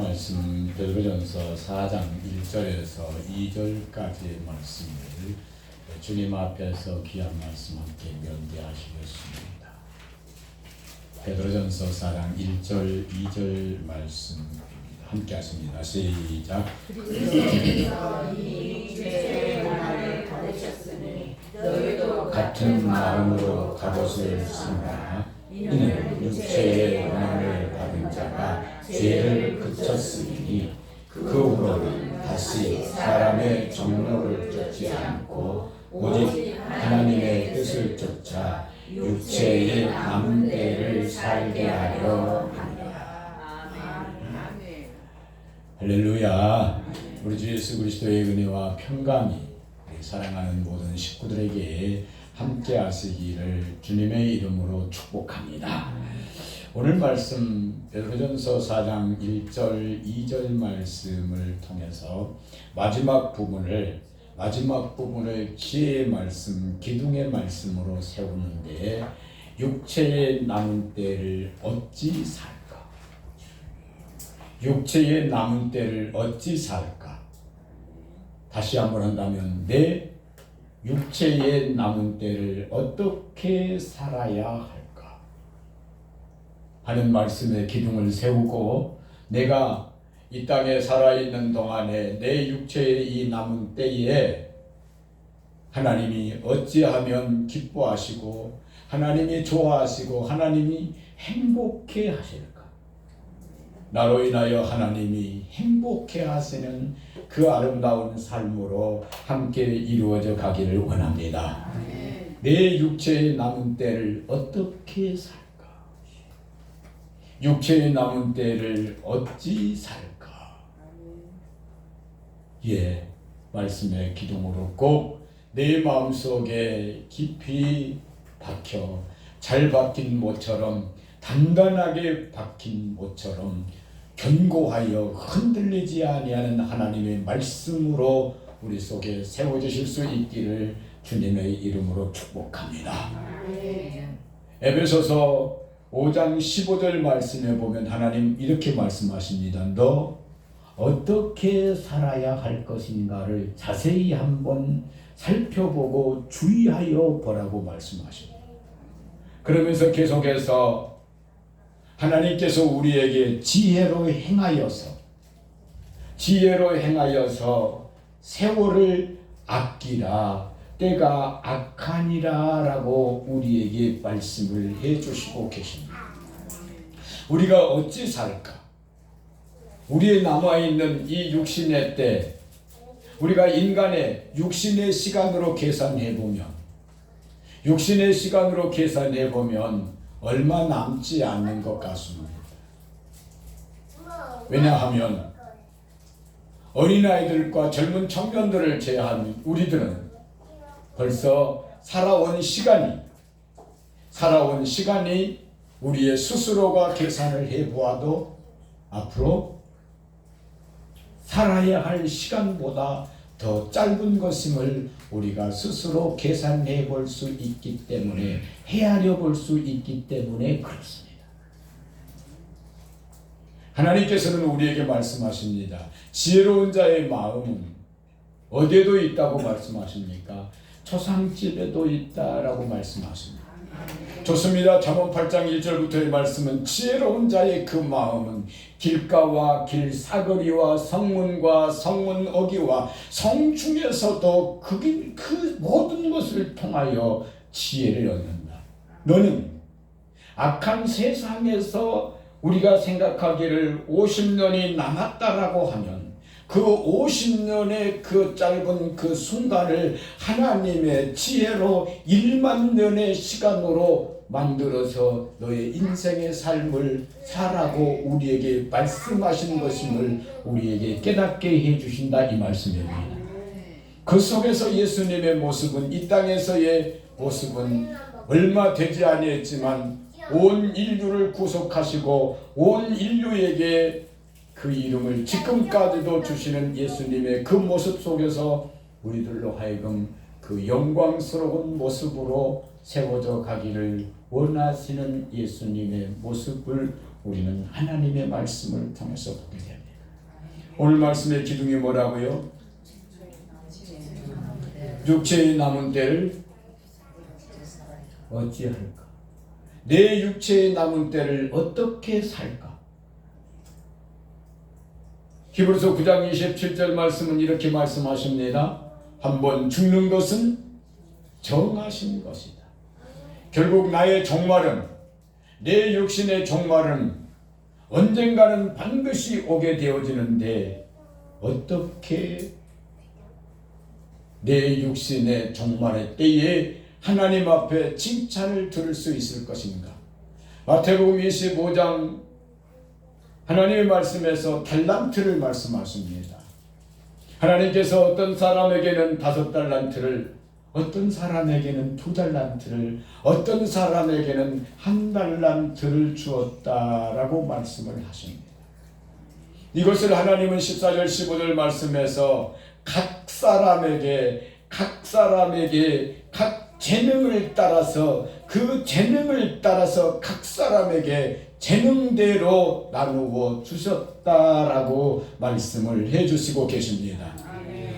말씀 베드로전서 4장 1절에서 2절까지의 말씀을 주님 앞에서 귀한 말씀 함께 면대하시겠습니다. 베드로전서 4장 1절 2절 말씀입니다. 함께 하십니다. 시작. 그리스도께서 이 육체의 고난을 받으셨으니 너희도 같은 마음으로 갑옷을 쓰라. 이는 육체의 고난을 받은 자가 죄를 그쳤으니 그 후로는 다시 사람의 정욕을 쫓지 않고 오직 하나님의 뜻을 쫓아 육체의 남은 때를 살게 하려 합니다. 할렐루야. 우리 주 예수 그리스도의 은혜와 평강이 우리 사랑하는 모든 식구들에게 함께 하시기를 주님의 이름으로 축복합니다. 오늘 말씀 베드로전서 4장 1절 2절 말씀을 통해서 마지막 부분을 지혜의 말씀, 기둥의 말씀으로 세우는데 육체의 남은 때를 어찌 살까? 육체의 남은 때를 어찌 살까? 다시 한번 한다면 내 육체의 남은 때를 어떻게 살아야 할까 하는 말씀의 기둥을 세우고, 내가 이 땅에 살아있는 동안에 내 육체의 이 남은 때에 하나님이 어찌하면 기뻐하시고 하나님이 좋아하시고 하나님이 행복해 하실까? 나로 인하여 하나님이 행복해 하시는 그 아름다운 삶으로 함께 이루어져 가기를 원합니다. 내 육체의 남은 때를 어떻게 살까? 육체의 남은 때를 어찌 살까? 예, 말씀의 기둥으로 꼭 내 마음속에 깊이 박혀 잘 박힌 모처럼, 단단하게 박힌 모처럼 견고하여 흔들리지 아니하는 하나님의 말씀으로 우리 속에 세워주실 수 있기를 주님의 이름으로 축복합니다. 에베소서 5장 15절 말씀에 보면 하나님 이렇게 말씀하십니다. 너 어떻게 살아야 할 것인가를 자세히 한번 살펴보고 주의하여 보라고 말씀하십니다. 그러면서 계속해서 하나님께서 우리에게 지혜로 행하여서 세월을 아끼라, 때가 악하니라 라고 우리에게 말씀을 해주시고 계십니다. 우리가 어찌 살까? 우리의 남아있는 이 육신의 때, 우리가 인간의 육신의 시간으로 계산해보면 얼마 남지 않는 것 같습니다. 왜냐하면 어린아이들과 젊은 청년들을 제외한 우리들은 벌써 살아온 시간이 우리의 스스로가 계산을 해보아도 앞으로 살아야 할 시간보다 더 짧은 것임을 우리가 스스로 계산해 볼 수 있기 때문에, 헤아려 볼 수 있기 때문에 그렇습니다. 하나님께서는 우리에게 말씀하십니다. 지혜로운 자의 마음은 어디에도 있다고 말씀하십니까? 초상집에도 있다라고 말씀하십니다. 좋습니다. 잠언 8장 1절부터의 말씀은 지혜로운 자의 그 마음은 길가와 길 사거리와 성문과 성문 어귀와 성 중에서도 그 모든 것을 통하여 지혜를 얻는다. 너는 악한 세상에서 우리가 생각하기를 50년이 남았다라고 하면 그 50년의 그 짧은 그 순간을 하나님의 지혜로 1만 년의 시간으로 만들어서 너의 인생의 삶을 살라고 우리에게 말씀하신 것임을 우리에게 깨닫게 해주신다, 이 말씀입니다. 그 속에서 예수님의 모습은, 이 땅에서의 모습은 얼마 되지 아니했지만 온 인류를 구속하시고 온 인류에게 그 이름을 지금까지도 주시는 예수님의 그 모습 속에서 우리들로 하여금 그 영광스러운 모습으로 세워져 가기를 원하시는 예수님의 모습을 우리는 하나님의 말씀을 통해서 보게 됩니다. 오늘 말씀의 기둥이 뭐라고요? 육체의 남은 때를 어찌할까? 내 육체의 남은 때를 어떻게 살까? 히브리서 9장 27절 말씀은 이렇게 말씀하십니다. 한번 죽는 것은 정하신 것이다. 결국 나의 종말은, 내 육신의 종말은 언젠가는 반드시 오게 되어지는데 어떻게 내 육신의 종말의 때에 하나님 앞에 칭찬을 들을 수 있을 것인가? 마태복음 25장 하나님의 말씀에서 달란트를 말씀하십니다. 하나님께서 어떤 사람에게는 5달란트를, 어떤 사람에게는 2달란트를, 어떤 사람에게는 1달란트를 주었다라고 말씀을 하십니다. 이것을 하나님은 14절 15절 말씀에서 각 사람에게 각 재능을 따라서, 그 재능을 따라서 각 사람에게 재능대로 나누어 주셨다라고 말씀을 해주시고 계십니다.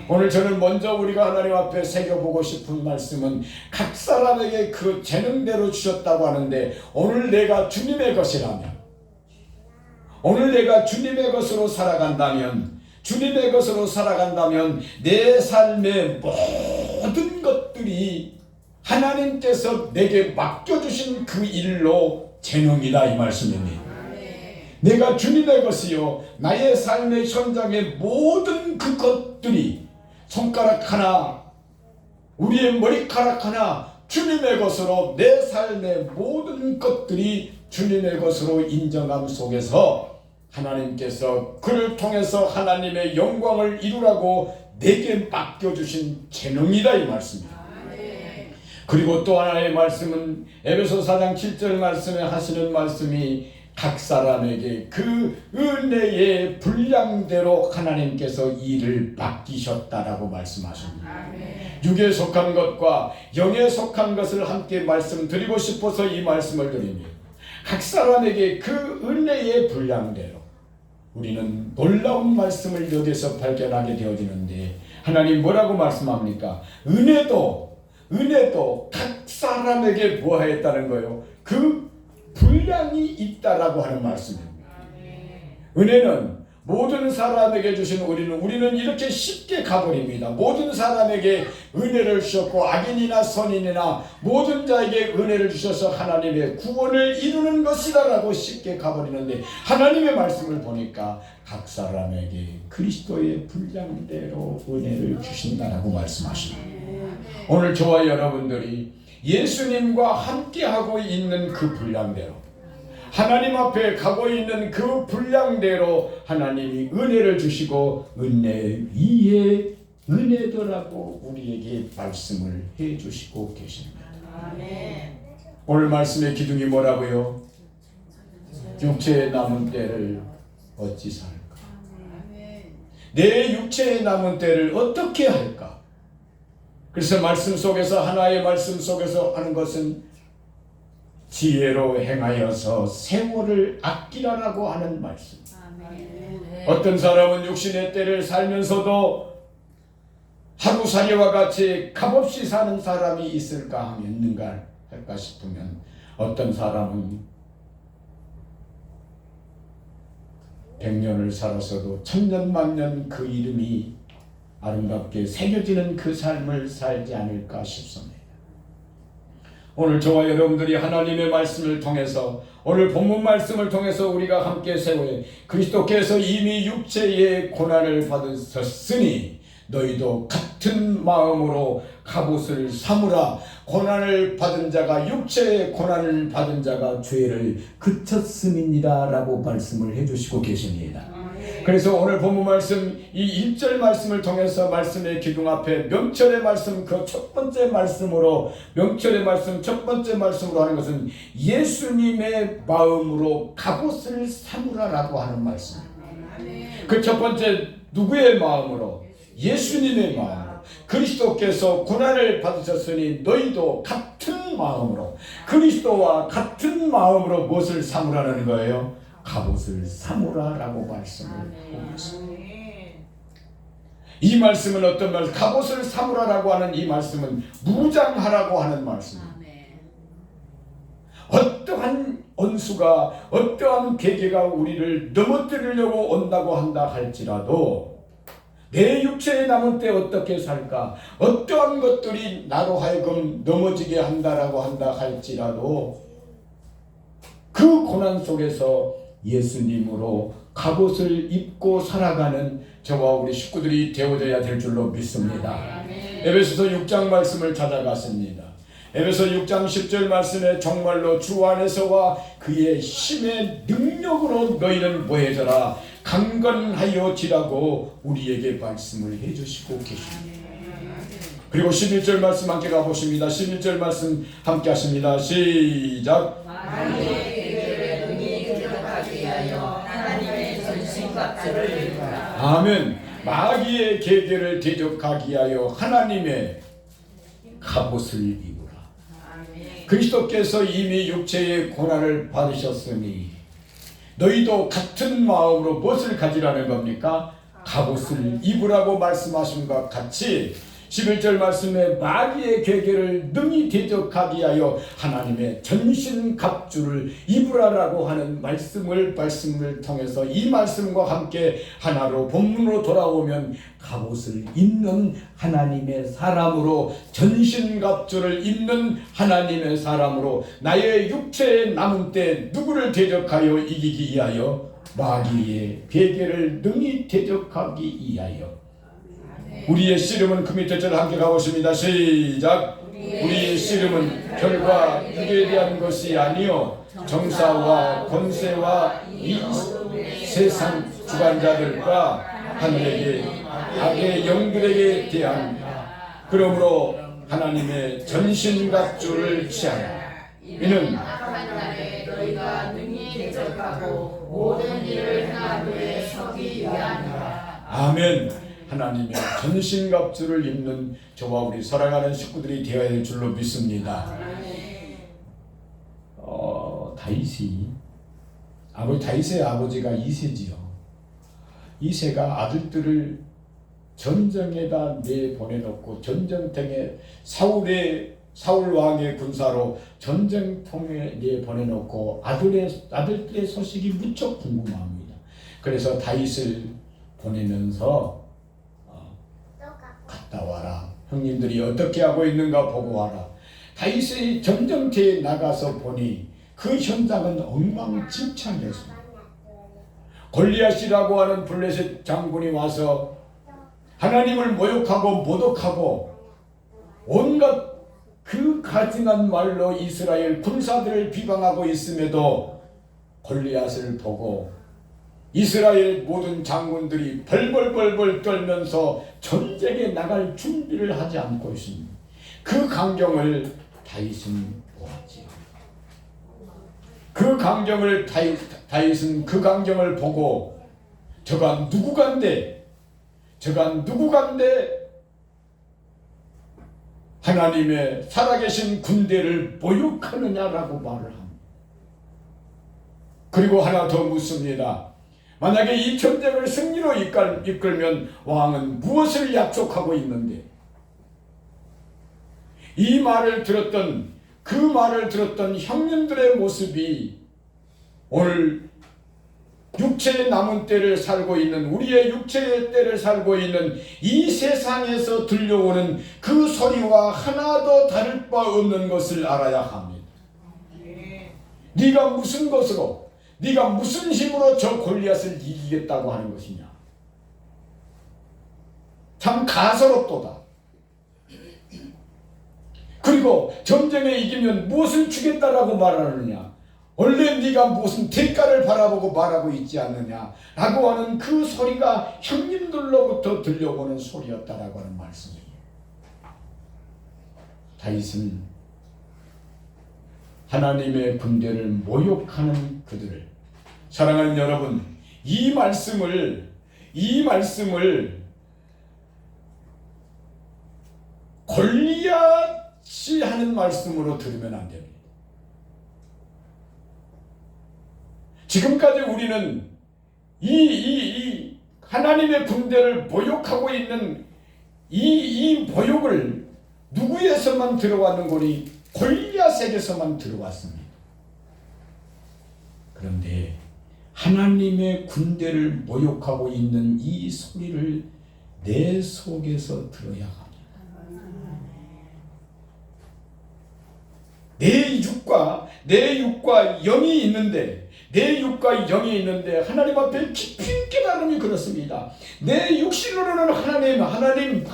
오늘 저는 먼저 우리가 하나님 앞에 새겨보고 싶은 말씀은 각 사람에게 그 재능대로 주셨다고 하는데, 오늘 내가 주님의 것이라면, 오늘 내가 주님의 것으로 살아간다면, 주님의 것으로 살아간다면 내 삶의 모든 것들이 하나님께서 내게 맡겨주신 그 일로 재능이다, 이 말씀입니다. 내가 주님의 것이요, 나의 삶의 현장의 모든 그 것들이 손가락 하나, 우리의 머리카락 하나 주님의 것으로, 내 삶의 모든 것들이 주님의 것으로 인정함 속에서 하나님께서 그를 통해서 하나님의 영광을 이루라고 내게 맡겨주신 재능이다, 이 말씀입니다. 그리고 또 하나의 말씀은 에베소 4장 7절 말씀에 하시는 말씀이 각 사람에게 그 은혜의 분량대로 하나님께서 일을 맡기셨다라고 말씀하십니다. 육에 속한 것과 영에 속한 것을 함께 말씀드리고 싶어서 이 말씀을 드립니다. 각 사람에게 그 은혜의 분량대로, 우리는 놀라운 말씀을 여기서 발견하게 되어지는데, 하나님 뭐라고 말씀합니까? 은혜도 각 사람에게 뭐하였다는 거예요? 그 분량이 있다라고 하는 말씀입니다. 은혜는 모든 사람에게 주신, 우리는 이렇게 쉽게 가버립니다. 모든 사람에게 은혜를 주셨고, 악인이나 선인이나 모든 자에게 은혜를 주셔서 하나님의 구원을 이루는 것이다라고 쉽게 가버리는데, 하나님의 말씀을 보니까 각 사람에게 그리스도의 분량대로 은혜를 주신다라고 말씀하십니다. 오늘 저와 여러분들이 예수님과 함께하고 있는 그 분량대로, 하나님 앞에 가고 있는 그 분량대로 하나님이 은혜를 주시고 은혜 위에 은혜더라고 우리에게 말씀을 해주시고 계십니다. 오늘 말씀의 기둥이 뭐라고요? 육체의 남은 때를 어찌 살까? 내 육체의 남은 때를 어떻게 할까? 그래서 말씀 속에서, 하나의 말씀 속에서 하는 것은 지혜로 행하여서 세월을 아끼라라고 하는 말씀. 어떤 사람은 육신의 때를 살면서도 하루살이와 같이 값없이 사는 사람이 있을까 하면, 있는가 할까 싶으면, 어떤 사람은 100년을 살았어도 1000년 만년 그 이름이 아름답게 새겨지는 그 삶을 살지 않을까 싶습니다. 오늘 저와 여러분들이 하나님의 말씀을 통해서, 오늘 본문 말씀을 통해서 우리가 함께 세우에 그리스도께서 이미 육체의 고난을 받으셨으니 너희도 같은 마음으로 갑옷을 삼으라. 고난을 받은 자가, 육체의 고난을 받은 자가 죄를 그쳤음이니라 라고 말씀을 해주시고 계십니다. 그래서 오늘 본문 말씀, 이 1절 말씀을 통해서 말씀의 기둥 앞에 명철의 말씀, 그 첫 번째 말씀으로, 명철의 말씀 첫 번째 말씀으로 하는 것은 예수님의 마음으로 갑옷을 삼으라라고 하는 말씀입니다. 그 첫 번째 누구의 마음으로? 예수님의 마음으로. 그리스도께서 고난을 받으셨으니 너희도 같은 마음으로, 그리스도와 같은 마음으로 무엇을 삼으라는 거예요? 갑옷을 삼으라라고 말씀을 하고 있습니다. 이 말씀은 어떤 말? 갑옷을 삼으라라고 하는 이 말씀은 무장하라고 하는 말씀입니다. 어떠한 원수가 어떠한 계계가 우리를 넘어뜨리려고 온다고 한다 할지라도 내 육체에 남은 때 어떻게 살까? 어떠한 것들이 나로 하여금 넘어지게 한다라고 한다 할지라도 그 고난 속에서 예수님으로 갑옷을 입고 살아가는 저와 우리 식구들이 되어져야 될 줄로 믿습니다. 에베소서 6장 말씀을 찾아갔습니다. 에베소 6장 10절 말씀에 정말로 주 안에서와 그의 힘의 능력으로 너희는 뭐해져라 강건하여 지라고 우리에게 말씀을 해주시고 계십니다. 그리고 11절 말씀 함께 가보십니다. 11절 말씀 함께 하십니다. 시작. 아멘. 마귀의 계계를 대적하기 위하여 하나님의 갑옷을 입으라. 그리스도께서 이미 육체의 고난을 받으셨으니 너희도 같은 마음으로 무엇을 가지라는 겁니까? 갑옷을 입으라고 말씀하신 것 같이 11절 말씀에 마귀의 계계를 능히 대적하기 위하여 하나님의 전신갑주를 입으라라고 하는 말씀을 통해서 이 말씀과 함께 하나로 본문으로 돌아오면 갑옷을 입는 하나님의 사람으로 전신갑주를 입는 하나님의 사람으로 나의 육체에 남은 때 누구를 대적하여 이기기 위하여 마귀의 계계를 능히 대적하기 위하여 우리의 씨름은 그 밑에 절 함께 가보십니다. 시작. 우리의 씨름은 혈과 육에 대한 것이 아니요 정사와 권세와 이 세상 주관자들과 하늘에게 악의 영들에게 대한 그러므로 하나님의 전신갑주를 취하라. 이는 너희가 능히 대적하고 모든 일을 행하기에 서기 위함이라. 아멘. 하나님의 전신갑주를 입는 저와 우리 살아가는 식구들이 되어야 될 줄로 믿습니다. 다윗의 아버지가 이새지요. 이새가 아들들을 전쟁에다 내보내놓고 전쟁통에 사울 왕의 군사로 전쟁통에 내보내놓고 아들들의 소식이 무척 궁금합니다. 그래서 다윗을 보내면서 갔다 와라. 형님들이 어떻게 하고 있는가 보고 와라. 다윗이 전쟁터에 나가서 보니 그 현장은 엉망진창이었습니다. 골리앗이라고 하는 블레셋 장군이 와서 하나님을 모욕하고 모독하고 온갖 그 가증한 말로 이스라엘 군사들을 비방하고 있음에도 골리앗을 보고 이스라엘 모든 장군들이 벌벌벌벌 떨면서 전쟁에 나갈 준비를 하지 않고 있습니다. 그 광경을 다윗은 보았지요. 다윗은 그 광경을 보고 저가 누구간데 하나님의 살아계신 군대를 모욕하느냐라고 말을 합니다. 그리고 하나 더 묻습니다. 만약에 이 전쟁을 승리로 이끌면 왕은 무엇을 약속하고 있는데 이 말을 들었던 형님들의 모습이 오늘 육체의 남은 때를 살고 있는 우리의 육체의 때를 살고 있는 이 세상에서 들려오는 그 소리와 하나도 다를 바 없는 것을 알아야 합니다. 네가 무슨 것으로 네가 무슨 힘으로 저 골리앗을 이기겠다고 하는 것이냐? 참 가소롭도다. 그리고 전쟁에 이기면 무엇을 주겠다라고 말하느냐? 원래 네가 무슨 대가를 바라보고 말하고 있지 않느냐? 라고 하는 그 소리가 형님들로부터 들려오는 소리였다라고 하는 말씀이에요. 다윗은 하나님의 군대를 모욕하는 그들을 사랑하는 여러분, 이 말씀을 골리앗이 하는 말씀으로 들으면 안 됩니다. 지금까지 우리는 이 하나님의 군대를 모욕하고 있는 이 모욕을 누구에서만 들어왔는 거니? 골리앗에게서만 들어왔습니다. 그런데 하나님의 군대를 모욕하고 있는 이 소리를 내 속에서 들어야 합니다. 내 육과 영이 있는데, 내 육과 영이 있는데 하나님 앞에 깊은 깨달음이 그렇습니다. 내 육신으로는 하나님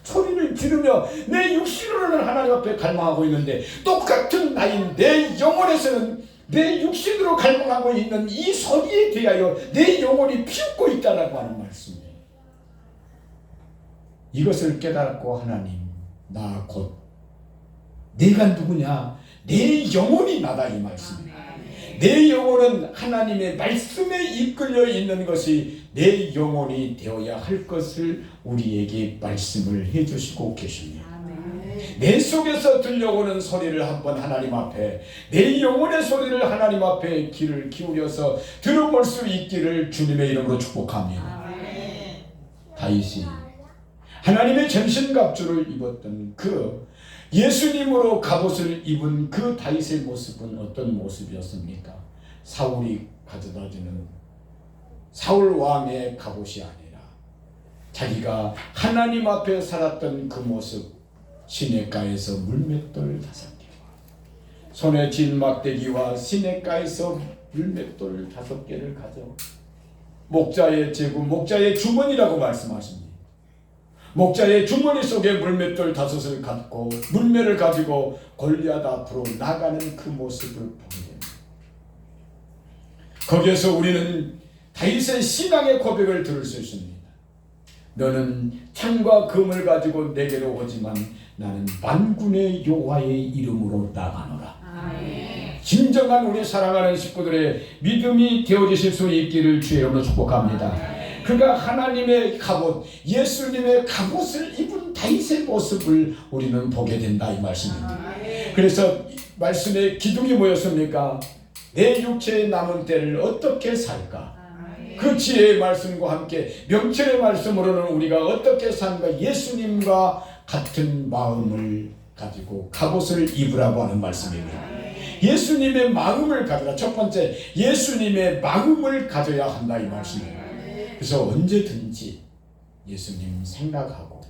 소리를 지르며 내 육신으로는 하나님 앞에 갈망하고 있는데, 똑같은 나인 내 영혼에서는 내 육신으로 갈망하고 있는 이 소리에 대하여 내 영혼이 비웃고 있다라고 하는 말씀이에요. 이것을 깨닫고 하나님, 나 곧 내가 누구냐? 내 영혼이 나다, 이 말씀이에요. 내 영혼은 하나님의 말씀에 이끌려 있는 것이 내 영혼이 되어야 할 것을 우리에게 말씀을 해주시고 계십니다. 내 속에서 들려오는 소리를 한번 하나님 앞에, 내 영혼의 소리를 하나님 앞에 귀를 기울여서 들어볼 수 있기를 주님의 이름으로 축복합니다. 다윗이 하나님의 전신갑주를 입었던 그 예수님으로 갑옷을 입은 그 다윗의 모습은 어떤 모습이었습니까? 사울이 가져다주는 사울 왕의 갑옷이 아니라 자기가 하나님 앞에 살았던 그 모습, 시냇가에서 물맷돌 5개와 손에 쥔 막대기와 시냇가에서 물맷돌 5개를 가져 목자의 제구, 목자의 주머니라고 말씀하십니다. 목자의 주머니 속에 물맷돌 5을 갖고 물매를 가지고 골리앗 앞으로 나가는 그 모습을 보게 됩니다. 거기에서 우리는 다윗의 신앙의 고백을 들을 수 있습니다. 너는 창과 금을 가지고 내게로 오지만 나는 만군의 여호와의 이름으로 나가노라. 진정한 우리 사랑하는 식구들의 믿음이 되어주실 수 있기를 주의 이름으로 축복합니다. 그가 하나님의 갑옷, 예수님의 갑옷을 입은 다윗의 모습을 우리는 보게 된다, 이 말씀입니다. 그래서 말씀의 기둥이 뭐였습니까? 내 육체의 남은 때를 어떻게 살까? 그 지혜의 말씀과 함께 명철의 말씀으로는 우리가 어떻게 산가? 예수님과 같은 마음을 가지고 갑옷을 입으라고 하는 말씀입니다. 예수님의 마음을 가져라. 첫 번째, 예수님의 마음을 가져야 한다, 이 말씀이에요. 그래서 언제든지 예수님 생각하고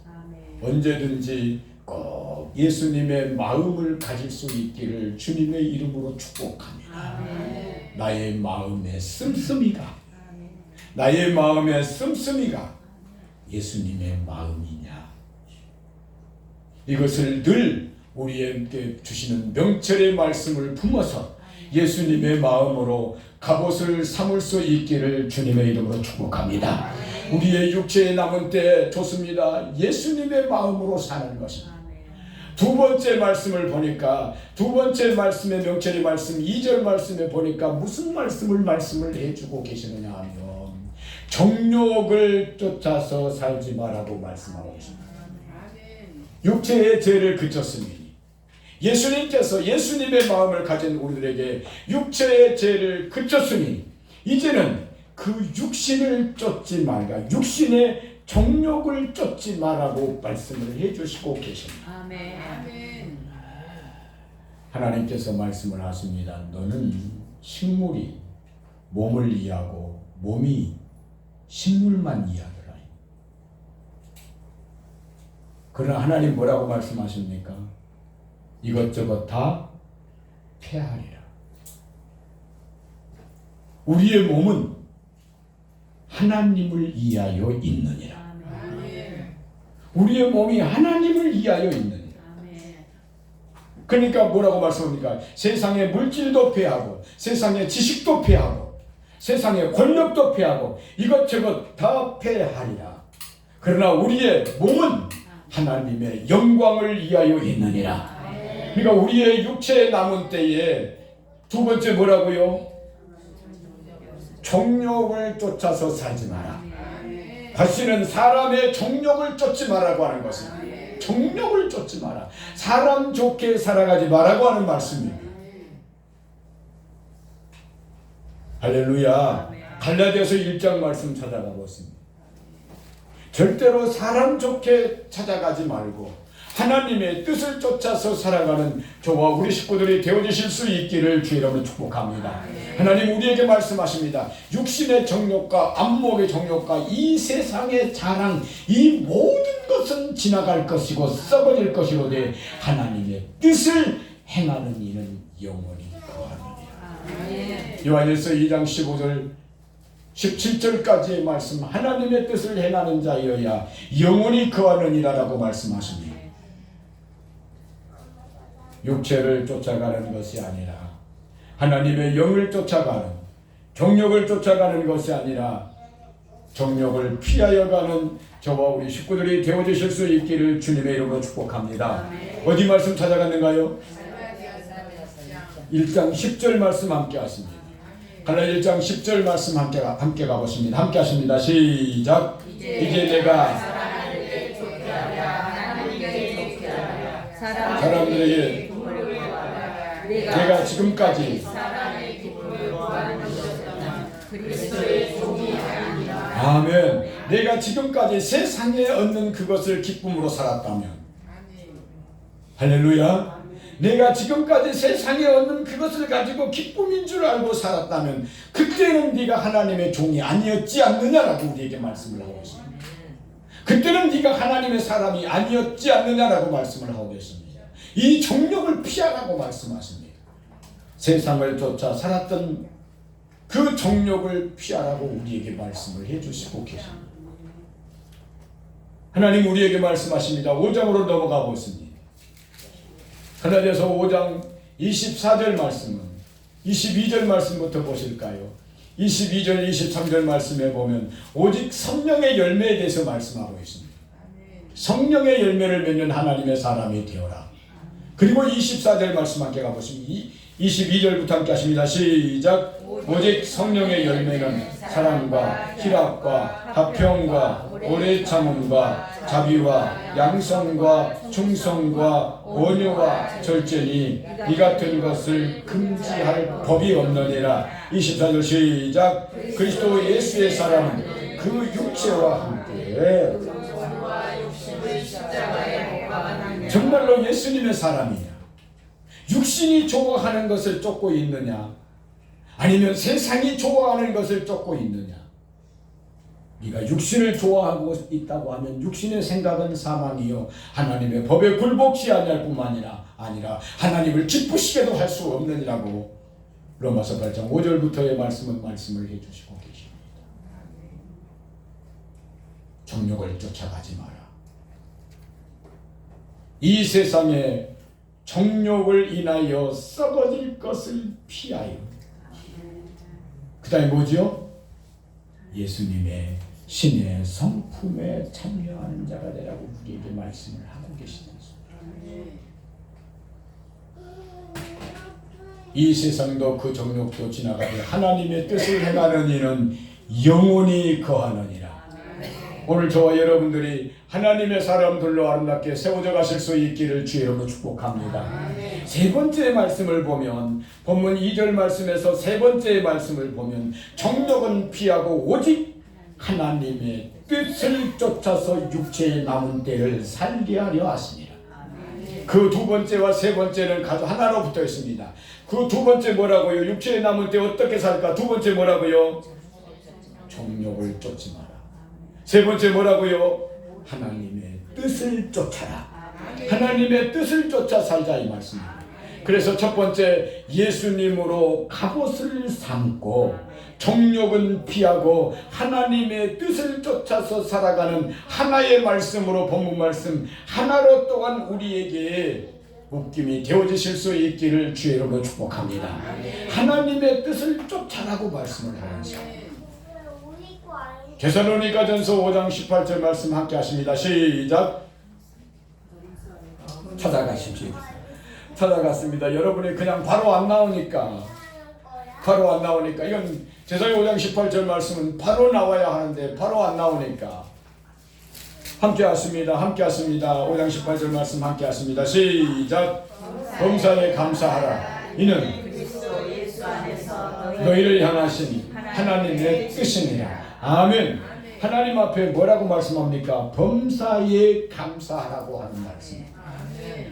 언제든지 꼭 예수님의 마음을 가질 수 있기를 주님의 이름으로 축복합니다. 나의 마음의 씀씀이가, 나의 마음의 씀씀이가 예수님의 마음이냐, 이것을 늘 우리에게 주시는 명철의 말씀을 품어서 예수님의 마음으로 갑옷을 삼을 수 있기를 주님의 이름으로 축복합니다. 우리의 육체에 남은 때 좋습니다. 예수님의 마음으로 사는 것입니다. 두 번째 말씀을 보니까, 두 번째 말씀의 명철의 말씀 2절 말씀에 보니까 무슨 말씀을 해주고 계시느냐 하면 정욕을 쫓아서 살지 말라고 말씀하고 있습니다. 육체의 죄를 그쳤으니 예수님께서 예수님의 마음을 가진 우리들에게 육체의 죄를 그쳤으니 이제는 그 육신을 쫓지 말라, 육신의 정욕을 쫓지 말라고 말씀을 해주시고 계십니다. 아멘. 하나님께서 말씀을 하십니다. 너는 식물이 몸을 이해하고 몸이 식물만 이해하더라. 그러나 하나님 뭐라고 말씀하십니까? 이것저것 다 폐하리라. 우리의 몸은 하나님을 이해하여 있느니라. 우리의 몸이 하나님을 이해하여 있느니라. 그러니까 뭐라고 말씀합니까? 세상의 물질도 폐하고 세상의 지식도 폐하고 세상의 권력도 폐하고 이것저것 다 폐하리라. 그러나 우리의 몸은 하나님의 영광을 위하여 있느니라. 그러니까 우리의 육체에 남은 때에 두 번째 뭐라고요? 정욕을 쫓아서 살지 마라. 다시는 사람의 정욕을 쫓지 말라고 하는 것입니다. 정욕을 쫓지 마라. 사람 좋게 살아가지 말라고 하는 말씀입니다. 할렐루야. 갈라디아서 1장 말씀 찾아가 보십니다. 절대로 사람 좋게 찾아가지 말고 하나님의 뜻을 쫓아서 살아가는 저와 우리 식구들이 되어주실 수 있기를 주 이름으로 축복합니다. 하나님 우리에게 말씀하십니다. 육신의 정욕과 안목의 정욕과 이 세상의 자랑, 이 모든 것은 지나갈 것이고 썩어질 것이로되 하나님의 뜻을 행하는 이는 영원히 거하느니라. 요한일서 2장 15절 17절까지의 말씀, 하나님의 뜻을 행하는 자여야 영원히 거하느니라라고 말씀하십니다. 육체를 쫓아가는 것이 아니라 하나님의 영을 쫓아가는, 정욕을 쫓아가는 것이 아니라 정욕을 피하여 가는 저와 우리 식구들이 되어주실 수 있기를 주님의 이름으로 축복합니다. 어디 말씀 찾아갔는가요? 1장 10절 말씀 함께 하십니다. 갈라디아 1장 10절 말씀 함께 가보십니다. 함께 하십니다. 시작. 이제 내가 사람들에게 내가 지금까지 아멘. 내가 지금까지 세상에 얻는 그것을 기쁨으로 살았다면, 할렐루야. 내가 지금까지 세상에 얻는 그것을 가지고 기쁨인 줄 알고 살았다면 그때는 네가 하나님의 종이 아니었지 않느냐라고 우리에게 말씀을 하고 있습니다. 그때는 네가 하나님의 사람이 아니었지 않느냐라고 말씀을 하고 계십니다. 이 정욕을 피하라고 말씀하십니다. 세상을 쫓아 살았던 그 정욕을 피하라고 우리에게 말씀을 해주시고 계십니다. 하나님 우리에게 말씀하십니다. 5장으로 넘어가 보겠습니다. 갈라디아서 5장 24절 말씀은 22절 말씀부터 보실까요? 22절 23절 말씀에 보면 오직 성령의 열매에 대해서 말씀하고 있습니다. 성령의 열매를 맺는 하나님의 사람이 되어라. 그리고 24절 말씀 함께 가보시면 22절부터 함께 하십니다. 시작. 오직 성령의 열매는 사랑과 희락과 화평과 오래 참음과 자비와 양성과 충성과 온유와 절제니 이 같은 것을 금지할 법이 없느니라. 24절 시작. 그리스도 예수의 사람은 그 육체와 함께 정말로 예수님의 사람이냐? 육신이 좋아하는 것을 쫓고 있느냐? 아니면 세상이 좋아하는 것을 쫓고 있느냐? 네가 육신을 좋아하고 있다고 하면 육신의 생각은 사망이요 하나님의 법에 굴복시 아니할 뿐만 아니라 하나님을 기쁘시게도 할 수 없느니라고 로마서 8장 5절부터의 말씀을 해주시고 계십니다. 정욕을 쫓아가지 마라. 이 세상에 정욕을 인하여 썩어질 것을 피하여, 그 다음에 뭐죠? 예수님의 신의 성품에 참여하는 자가 되라고 우리에게 말씀을 하고 계시지 않습니까? 이 세상도 그 정욕도 지나가되 하나님의 뜻을 행하는 이는 영원히 거하느니라. 오늘 저와 여러분들이 하나님의 사람들로 아름답게 세워져 가실 수 있기를 주의 이름으로 축복합니다. 세 번째 말씀을 보면 본문 2절 말씀에서 세 번째 말씀을 보면 정욕은 피하고 오직 하나님의 뜻을 쫓아서 육체의 남은 때를 살게 하려 하십니다. 그 두 번째와 세 번째는 가져 하나로 붙어 있습니다. 그 두 번째 뭐라고요? 육체의 남은 때 어떻게 살까? 두 번째 뭐라고요? 정욕을 쫓지 마라. 세 번째 뭐라고요? 하나님의 뜻을 쫓아라. 하나님의 뜻을 쫓아 살자 이 말씀입니다. 그래서 첫 번째 예수님으로 갑옷을 삼고 정욕은 피하고 하나님의 뜻을 쫓아서 살아가는 하나의 말씀으로 본문 말씀 하나로 또한 우리에게 묶임이 되어지실 수 있기를 주의 이름으로 축복합니다. 하나님의 뜻을 쫓아라고 말씀을 하면서 데살로니가전서 5장 18절 말씀 함께 하십니다. 시작. 찾아가십시오. 찾아갔습니다. 여러분이 그냥 바로 안 나오니까 이건 제사의 5장 18절 말씀은 바로 나와야 하는데 바로 안 나오니까 함께 하십니다. 5장 18절 말씀 함께 하십니다. 시작. 범사에 감사하라. 이는 너희를 향하신 하나님의 뜻이니라. 아멘. 하나님 앞에 뭐라고 말씀합니까? 범사에 감사하라고 하는 말씀.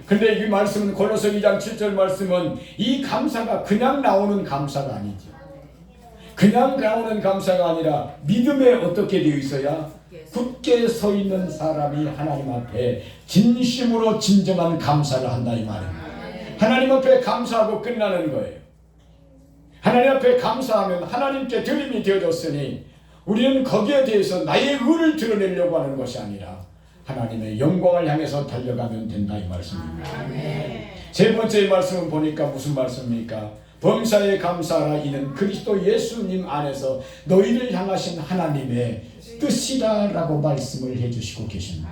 근데 이 말씀은 골로새 2장 7절 말씀은 이 감사가 그냥 나오는 감사가 아니죠. 그냥 나오는 감사가 아니라 믿음에 어떻게 되어 있어야 굳게 서 있는 사람이 하나님 앞에 진심으로 진정한 감사를 한다 이 말입니다. 하나님 앞에 감사하고 끝나는 거예요. 하나님 앞에 감사하면 하나님께 드림이 되어졌으니 우리는 거기에 대해서 나의 의를 드러내려고 하는 것이 아니라 하나님의 영광을 향해서 달려가면 된다 이 말씀입니다. 세 번째 말씀은 보니까 무슨 말씀입니까? 범사에 감사하라 이는 그리스도 예수님 안에서 너희를 향하신 하나님의 뜻이라라고 말씀을 해주시고 계십니다.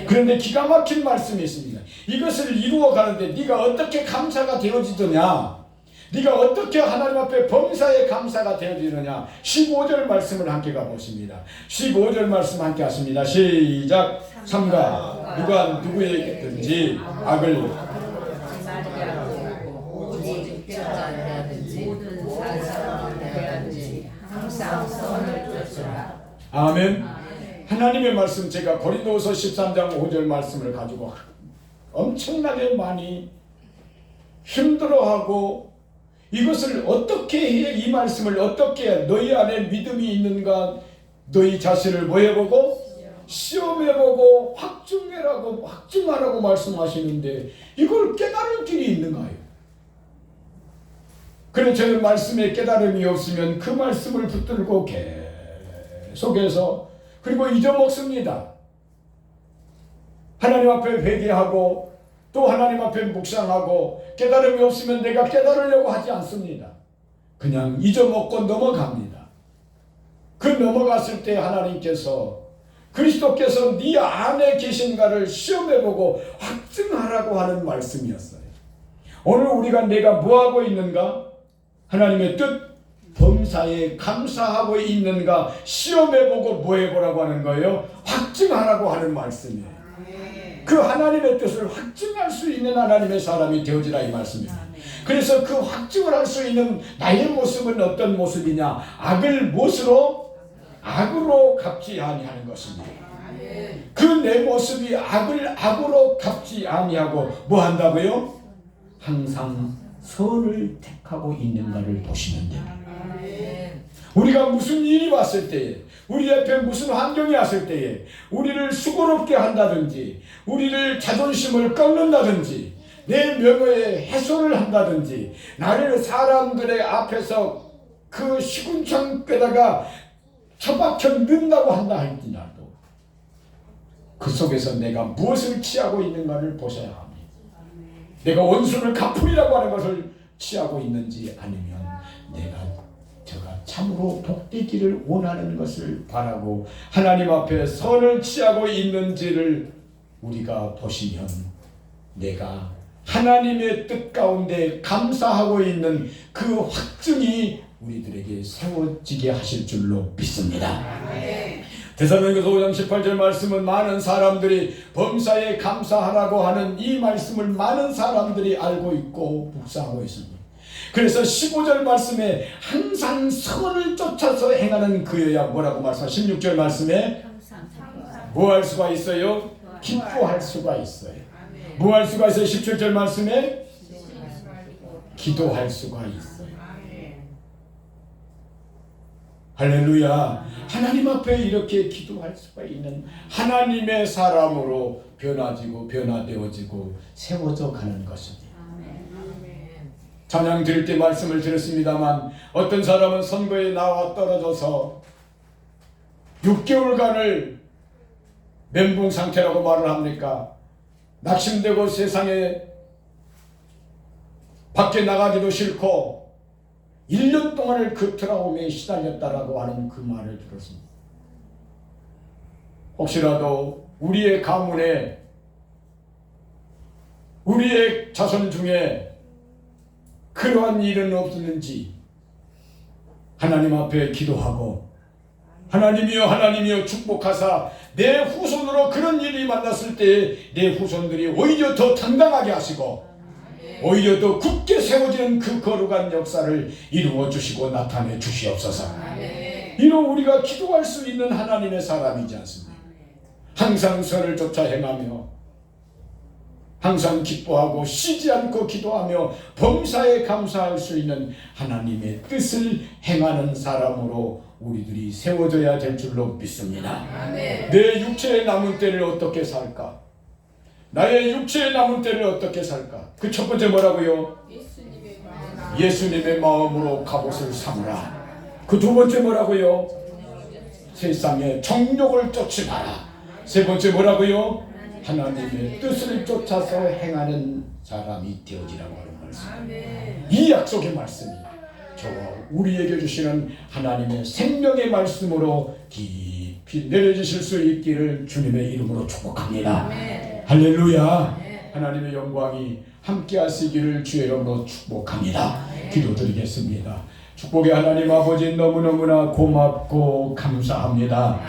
그런데 기가 막힌 말씀이 있습니다. 이것을 이루어가는데 네가 어떻게 감사가 되어지느냐, 네가 어떻게 하나님 앞에 범사에 감사가 되어지느냐. 15절 말씀을 함께 가보십니다. 15절 말씀 함께 하십니다. 시작. 삼가 누가 누구에게든지 악을 모든 사람들에게 항상 선을 쫓으라. 아멘. 하나님의 말씀 제가 고린도후서 13장 5절 말씀을 가지고 엄청나게 많이 힘들어하고 이것을 어떻게 해, 이 말씀을 어떻게 해, 너희 안에 믿음이 있는가 너희 자신을 뭐 해보고 시험해보고 확증하라고 말씀하시는데 이걸 깨달을 길이 있는가요? 그래 저는 말씀에 깨달음이 없으면 그 말씀을 붙들고 계속해서 그리고 잊어먹습니다. 하나님 앞에 회개하고 또 하나님 앞에 묵상하고 깨달음이 없으면 내가 깨달으려고 하지 않습니다. 그냥 잊어먹고 넘어갑니다. 그 넘어갔을 때 하나님께서 그리스도께서 네 안에 계신가를 시험해보고 확증하라고 하는 말씀이었어요. 오늘 우리가 내가 뭐하고 있는가? 하나님의 뜻, 범사에 감사하고 있는가 시험해보고 뭐 해보라고 하는 거예요? 확증하라고 하는 말씀이에요. 그 하나님의 뜻을 확증할 수 있는 하나님의 사람이 되어지라 이 말씀입니다. 그래서 그 확증을 할 수 있는 나의 모습은 어떤 모습이냐? 악을 무엇으로? 악으로 갚지 아니하는 것입니다. 그 내 모습이 악으로 갚지 아니하고 뭐 한다고요? 항상 선을 택하고 있는가를 보시면 됩니다. 우리가 무슨 일이 왔을 때에 우리 옆에 무슨 환경이 왔을 때에 우리를 수고롭게 한다든지 우리를 자존심을 꺾는다든지 내 명예에 훼손을 한다든지 나를 사람들의 앞에서 그 시궁창 꿰다가 처박혀 넣는다고 한다 할지라도 그 속에서 내가 무엇을 취하고 있는가를 보셔야 합니다. 내가 원수를 갚으리라고 하는 것을 취하고 있는지 아니면 제가 참으로 복되기를 원하는 것을 바라고 하나님 앞에 선을 취하고 있는지를 우리가 보시면 내가 하나님의 뜻 가운데 감사하고 있는 그 확증이 우리들에게 세워지게 하실 줄로 믿습니다. 데살로니가서 5장 18절 말씀은 많은 사람들이 범사에 감사하라고 하는 이 말씀을 많은 사람들이 알고 있고 묵상하고 있습니다. 그래서 15절 말씀에 항상 선을 쫓아서 행하는 그여야 뭐라고 말씀하 16절 말씀에 뭐 할 수가 있어요? 기뻐할 수가 있어요. 뭐 할 수가 있어요? 17절 말씀에 기도할 수가 있어요. 할렐루야. 하나님 앞에 이렇게 기도할 수가 있는 하나님의 사람으로 변화되어지고 세워져 가는 것입니다. 찬양 드릴 때 말씀을 드렸습니다만 어떤 사람은 선거에 나와 떨어져서 6개월간을 멘붕 상태라고 말을 합니까? 낙심되고 세상에 밖에 나가기도 싫고 1년 동안을 그 트라우마에 시달렸다라고 하는 그 말을 들었습니다. 혹시라도 우리의 가문에 우리의 자손 중에 그러한 일은 없었는지 하나님 앞에 기도하고 하나님이여 축복하사 내 후손으로 그런 일이 만났을 때 내 후손들이 오히려 더 당당하게 하시고 오히려 더 굳게 세워지는 그 거룩한 역사를 이루어 주시고 나타내 주시옵소서. 이로 우리가 기도할 수 있는 하나님의 사람이지 않습니까? 항상 선을 쫓아 행하며 항상 기뻐하고 쉬지 않고 기도하며 범사에 감사할 수 있는 하나님의 뜻을 행하는 사람으로 우리들이 세워져야 될 줄로 믿습니다. 내 육체의 남은 때를 어떻게 살까? 나의 육체의 남은 때를 어떻게 살까? 그 첫 번째 뭐라고요? 예수님의 마음으로 갑옷을 삼으라. 그 두 번째 뭐라고요? 세상의 정욕을 쫓지 마라. 세 번째 뭐라고요? 하나님의 뜻을 쫓아서 행하는 사람이 되어지라고 하는 말씀. 이 약속의 말씀이 저와 우리에게 주시는 하나님의 생명의 말씀으로 깊이 내려주실 수 있기를 주님의 이름으로 축복합니다. 할렐루야. 하나님의 영광이 함께 하시기를 주의 이름으로 축복합니다. 기도드리겠습니다. 축복의 하나님 아버지, 너무너무나 고맙고 감사합니다.